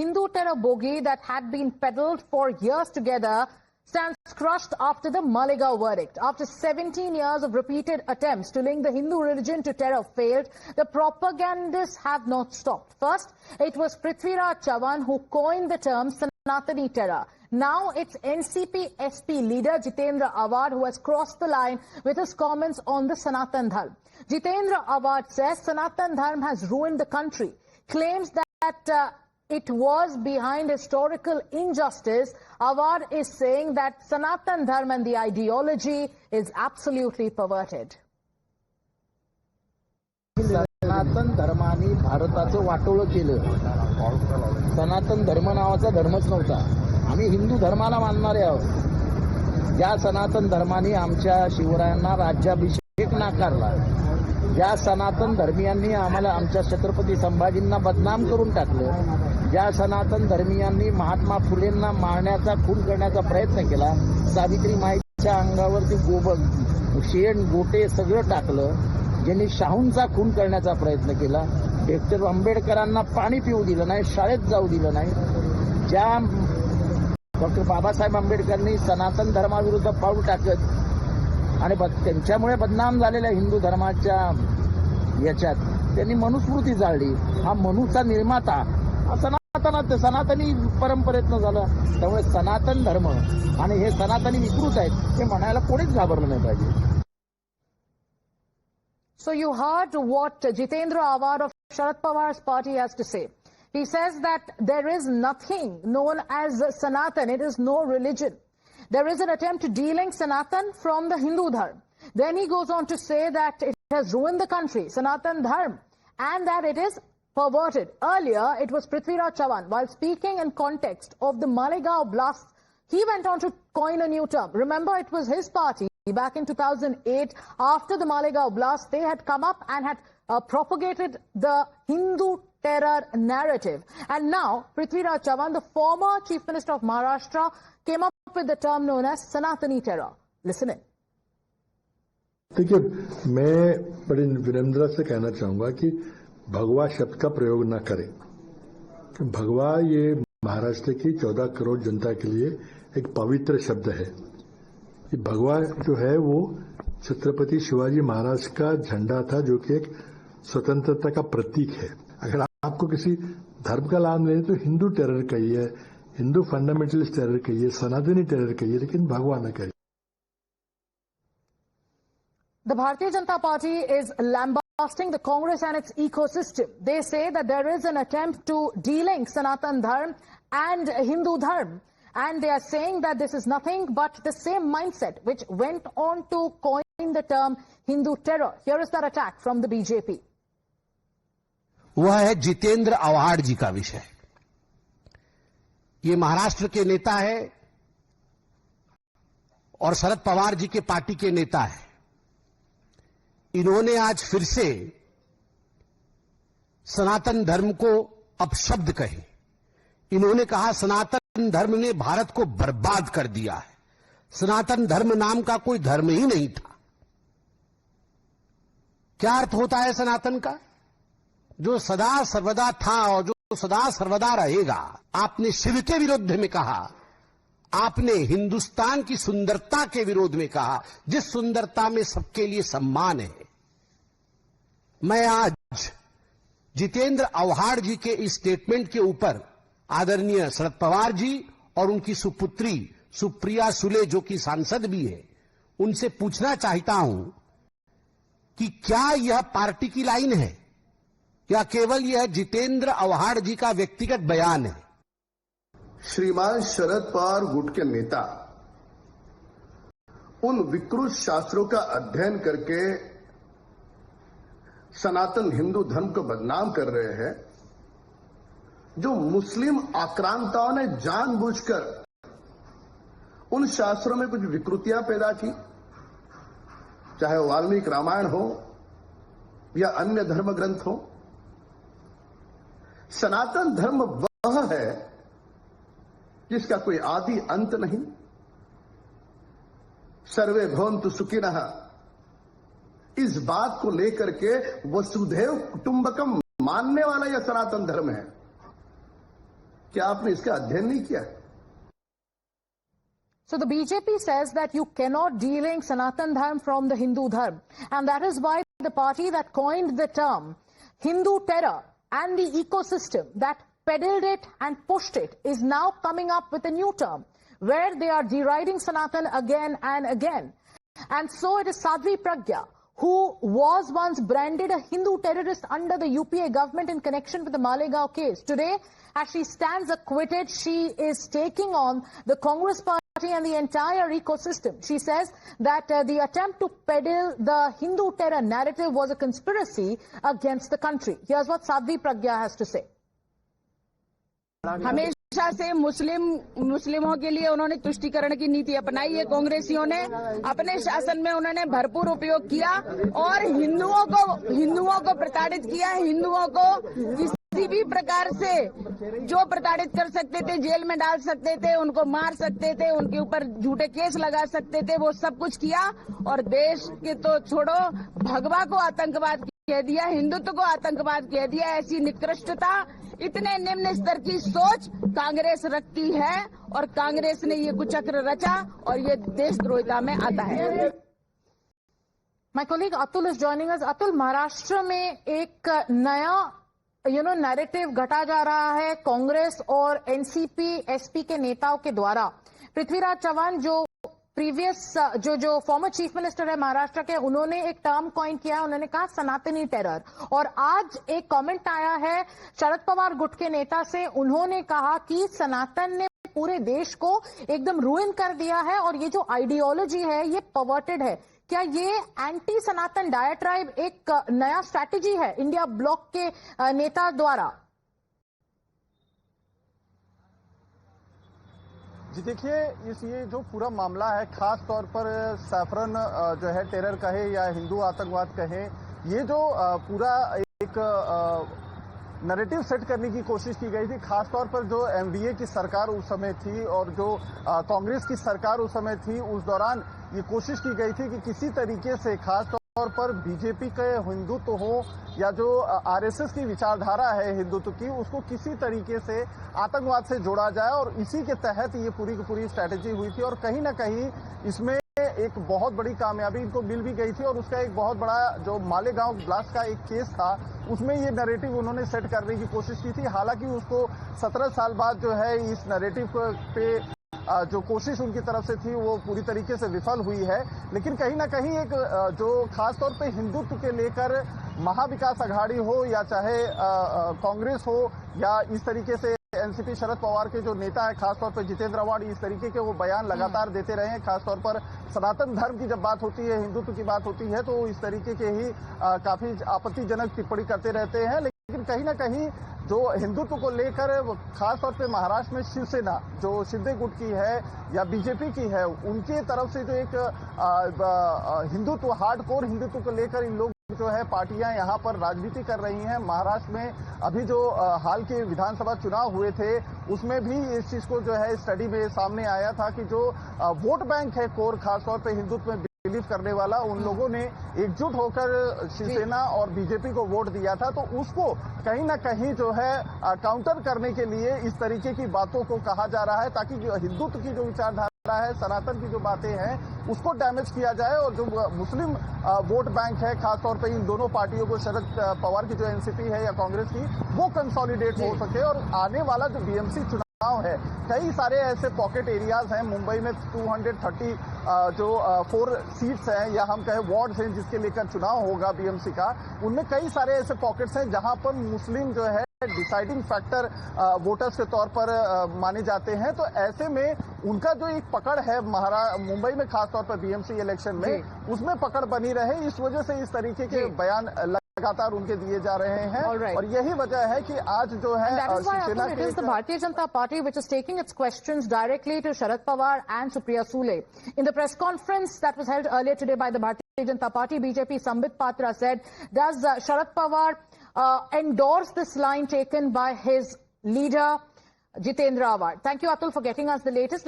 Hindu terror bogey that had been peddled for years together stands crushed after the Malegaon verdict. After 17 years of repeated attempts to link the Hindu religion to terror failed, the propagandists have not stopped. First, it was Prithviraj Chavan who coined the term Sanatani terror. Now it's NCP SP leader Jitendra Awad who has crossed the line with his comments on the Sanatan Dharma. Jitendra Awad says Sanatan Dharma has ruined the country, claims that it was behind historical injustice. Awad is saying that Sanatan Dharma and the ideology is absolutely perverted. सनातन धर्माने भारताचं वाटोळं केलं. सनातन धर्म नावाचा धर्मच नव्हता. आम्ही हिंदू धर्माला मानणारे आहोत. ज्या सनातन धर्माने आमच्या शिवरायांना राज्याभिषेक नाकारला, ज्या सनातन धर्मीयांनी आम्हाला आमच्या छत्रपती संभाजींना बदनाम करून टाकलं, ज्या सनातन धर्मीयांनी महात्मा फुलेंना मारण्याचा खून करण्याचा प्रयत्न केला, सावित्री माईच्या अंगावरती गोबर शेण गोटे सगळं टाकलं, ज्यांनी शाहूंचा खून करण्याचा प्रयत्न केला, डॉक्टर आंबेडकरांना पाणी पिऊ दिलं नाही, शाळेत जाऊ दिलं नाही, ज्या डॉक्टर बाबासाहेब आंबेडकरांनी सनातन धर्माविरुद्ध पाऊल टाकत आणि त्यांच्यामुळे बदनाम झालेल्या हिंदू धर्माच्या याच्यात त्यांनी मनुस्मृती जाळली. हा मनुचा निर्माता सनातनी परंपरेतनं झाला. त्यामुळे सनातन धर्म आणि हे सनातनी विकृत आहेत हे म्हणायला कोणीच घाबरलं नाही पाहिजे. So you heard what Jitendra Awad of Sharad Pawar's party has to say. He says that there is nothing known as Sanatan. It is no religion. There is an attempt to delink Sanatan from the Hindu Dharma. Then he goes on to say that it has ruined the country, Sanatan Dharma, and that it is perverted. Earlier, it was Prithviraj Chavan. While speaking in context of the Malegaon blast, he went on to coin a new term. Remember, it was his party back in 2008, after the Malegaon blast, they had come up and had propagated the Hindu terror narrative. And now, Prithviraj Chavan, the former Chief Minister of Maharashtra, came up with the term known as Sanatani terror. Listen in. देखिए, मैं बड़ी विनम्रता से कहना चाहूंगा कि भगवा शब्द का प्रयोग न करें. भगवा ये महाराष्ट्र की 14 करोड़ जनता के लिए एक पवित्र शब्द है. ये भगवा जो है वो छत्रपति शिवाजी महाराज का झंडा था, जो कि एक स्वतंत्रता का प्रतीक है. अगर आपको किसी धर्म का नाम लें तो हिंदू टेरर कहिए, हिंदू फंडामेंटलिस्ट टेरर कहिए, सनातनी टेरर कहिए, लेकिन भगवा न कहिए. The Bharatiya Janata Party is lambasting the Congress and its ecosystem. They say that there is an attempt to delink Sanatan Dharma and Hindu Dharma. And they are saying that this is nothing but the same mindset which went on to coin the term Hindu terror. Here is that attack from the BJP. वह है जितेंद्र आव्हाड जी का विषय. ये महाराष्ट्र के नेता है और शरद पवार जी के पार्टी के नेता है. इन्होंने आज फिर से सनातन धर्म को अपशब्द कहे. इन्होंने कहा सनातन धर्म ने भारत को बर्बाद कर दिया है. सनातन धर्म नाम का कोई धर्म ही नहीं था. क्या अर्थ होता है सनातन का? जो सदा सर्वदा था और जो सदा सर्वदा रहेगा. आपने शिव के विरोध में कहा, आपने हिंदुस्तान की सुंदरता के विरोध में कहा, जिस सुंदरता में सबके लिए सम्मान है. मैं आज जितेंद्र आव्हाड जी के इस स्टेटमेंट के ऊपर आदरणीय शरद पवार जी और उनकी सुपुत्री सुप्रिया सुले, जो कि सांसद भी है, उनसे पूछना चाहता हूं कि क्या यह पार्टी की लाइन है या केवल यह जितेंद्र आव्हाड जी का व्यक्तिगत बयान है? श्रीमान शरद पवार गुट के नेता उन विकृत शास्त्रों का अध्ययन करके सनातन हिंदू धर्म को बदनाम कर रहे हैं, जो मुस्लिम आक्रांताओं ने जानबूझकर उन शास्त्रों में कुछ विकृतियां पैदा की, चाहे वाल्मीकि रामायण हो या अन्य धर्म ग्रंथ हो. सनातन धर्म वह है जिसका कोई आदि अंत नहीं. सर्वे भवन्तु सुखिनः, इस बात को लेकर के वसुधैव कुटुंबकम मानने वाला यह सनातन धर्म है. क्या आपने इसका अध्ययन नहीं किया? So the BJP says that you cannot delink Sanatan Dharm from the Hindu Dharm. And that is why the party that coined the term Hindu terror and the ecosystem that peddled it and pushed it is now coming up with a new term where they are deriding Sanatan again and again. And so it is Sadhvi Pragya, who was once branded a Hindu terrorist under the UPA government in connection with the Malegaon case. Today, as she stands acquitted, she is taking on the Congress party and the entire ecosystem. She says that the attempt to peddle the Hindu terror narrative was a conspiracy against the country. Here's what Sadhvi Pragya has to say. हमेशा से मुस्लिमों के लिए उन्होंने तुष्टीकरण की नीति अपनाई है। कांग्रेसियों ने अपने शासन में उन्होंने भरपूर उपयोग किया और हिंदुओं को प्रताड़ित किया। हिंदुओं को किसी भी प्रकार से जो प्रताड़ित कर सकते थे, जेल में डाल सकते थे, उनको मार सकते थे, उनके ऊपर झूठे केस लगा सकते थे, वो सब कुछ किया। और देश के तो छोड़ो, भगवा को आतंकवाद कह दिया, हिंदुत्व को आतंकवाद कह दिया। ऐसी निकृष्टता, इतने निम्न स्तर की सोच कांग्रेस रखती है और कांग्रेस ने ये कुचक्र रचा और ये देशद्रोहिता में आता है। My colleague Atul is joining us. Atul, Maharashtra में एक नया नैरेटिव घटा जा रहा है कांग्रेस और एनसीपी एसपी के नेताओं के द्वारा। पृथ्वीराज चव्हाण जो प्रीवियस जो फॉर्मर चीफ मिनिस्टर है महाराष्ट्र के, उन्होंने एक टर्म कॉइन किया, उन्होंने कहा सनातनी टेरर। और आज एक कमेंट आया है शरद पवार गुट के नेता से, उन्होंने कहा कि सनातन ने पूरे देश को एकदम रूइन कर दिया है और ये जो आइडियोलॉजी है ये परवर्टेड है। क्या ये एंटी सनातन डायट्राइब एक नया स्ट्रैटेजी है इंडिया ब्लॉक के नेता द्वारा? जी देखिए, ये जो पूरा मामला है, खास तौर पर सैफरन जो है टेरर कहे या हिंदू आतंकवाद कहे, ये जो पूरा एक नैरेटिव सेट करने की कोशिश की गई थी, खास तौर पर जो एमवीए की सरकार उस समय थी और जो कांग्रेस की सरकार उस समय थी, उस दौरान ये कोशिश की गई थी कि किसी तरीके से खास तौर पर बीजेपी के हिंदुत्व हो या जो आरएसएस की विचारधारा है हिंदुत्व की, उसको किसी तरीके से आतंकवाद से जोड़ा जाए। और इसी के तहत ये पूरी की पूरी स्ट्रैटेजी हुई थी और कहीं ना कहीं इसमें एक बहुत बड़ी कामयाबी इनको मिल भी गई थी। और उसका एक बहुत बड़ा जो मालेगांव ब्लास्ट का एक केस था, उसमें ये नैरेटिव उन्होंने सेट करने की कोशिश की थी। हालांकि उसको 17 साल बाद जो है इस नैरेटिव पे जो कोशिश उनकी तरफ से थी वो पूरी तरीके से विफल हुई है। लेकिन कहीं ना कहीं एक जो खासतौर पे हिंदुत्व के लेकर महाविकास अघाड़ी हो या चाहे कांग्रेस हो या इस तरीके से एनसीपी शरद पवार के जो नेता है, खासतौर पर जितेंद्र आव्हाड, इस तरीके के वो बयान लगातार देते रहे हैं। खासतौर पर सनातन धर्म की जब बात होती है, हिंदुत्व की बात होती है, तो इस तरीके के ही काफी आपत्तिजनक टिप्पणी करते रहते हैं। लेकिन कहीं ना कहीं जो हिंदुत्व को लेकर खासतौर पे महाराष्ट्र में शिवसेना जो शिंदे गुट की है या बीजेपी की है, उनके तरफ से जो एक हिंदुत्व, हार्डकोर हिंदुत्व को लेकर इन लोग जो है पार्टियां यहाँ पर राजनीति कर रही हैं। महाराष्ट्र में अभी जो हाल के विधानसभा चुनाव हुए थे, उसमें भी इस चीज को जो है स्टडी में सामने आया था कि जो वोट बैंक है कोर, खासतौर पे हिंदुत्व में बिलीव करने वाला, उन लोगों ने एकजुट होकर शिवसेना और बीजेपी को वोट दिया था। तो उसको कहीं ना कहीं जो है काउंटर करने के लिए इस तरीके की बातों को कहा जा रहा है, ताकि जो हिंदुत्व की जो विचारधारा है, सनातन की जो बातें हैं, उसको डैमेज किया जाए और जो मुस्लिम वोट बैंक है, खासतौर पे इन दोनों पार्टियों को, शरद पवार की जो एनसीपी है या कांग्रेस की, वो कंसोलिडेट हो सके। और आने वाला जो बीएमसी चुनाव है, कई सारे ऐसे पॉकेट एरियाज हैं मुंबई में, 230 जो 4 सीट्स हैं या हम कहें वार्ड्स हैं जिसके लेकर चुनाव होगा बीएमसी का, उनमें कई सारे ऐसे पॉकेट्स हैं जहां पर मुस्लिम जो है डिसाइडिंग फैक्टर वोटर्स के तौर पर माने जाते हैं। तो ऐसे में उनका जो एक पकड़ है मुंबई में, खासतौर पर बीएमसी इलेक्शन में, उसमें पकड़ बनी रहे, इस वजह से इस तरीके के बयान लगातार उनके दिए जा रहे हैं। और यही वजह है कि आज जो है शिवसेना के Bharatiya Janata Party which is taking its questions directly to Sharad Pawar and Supriya Sule. In the press conference that was held earlier today by the Bharatiya Janata Party, BJP Sambit Patra said, does Sharad Pawar endorse this line taken by his leader Jitendra Awadh? Thank you, Atul, for getting us the latest.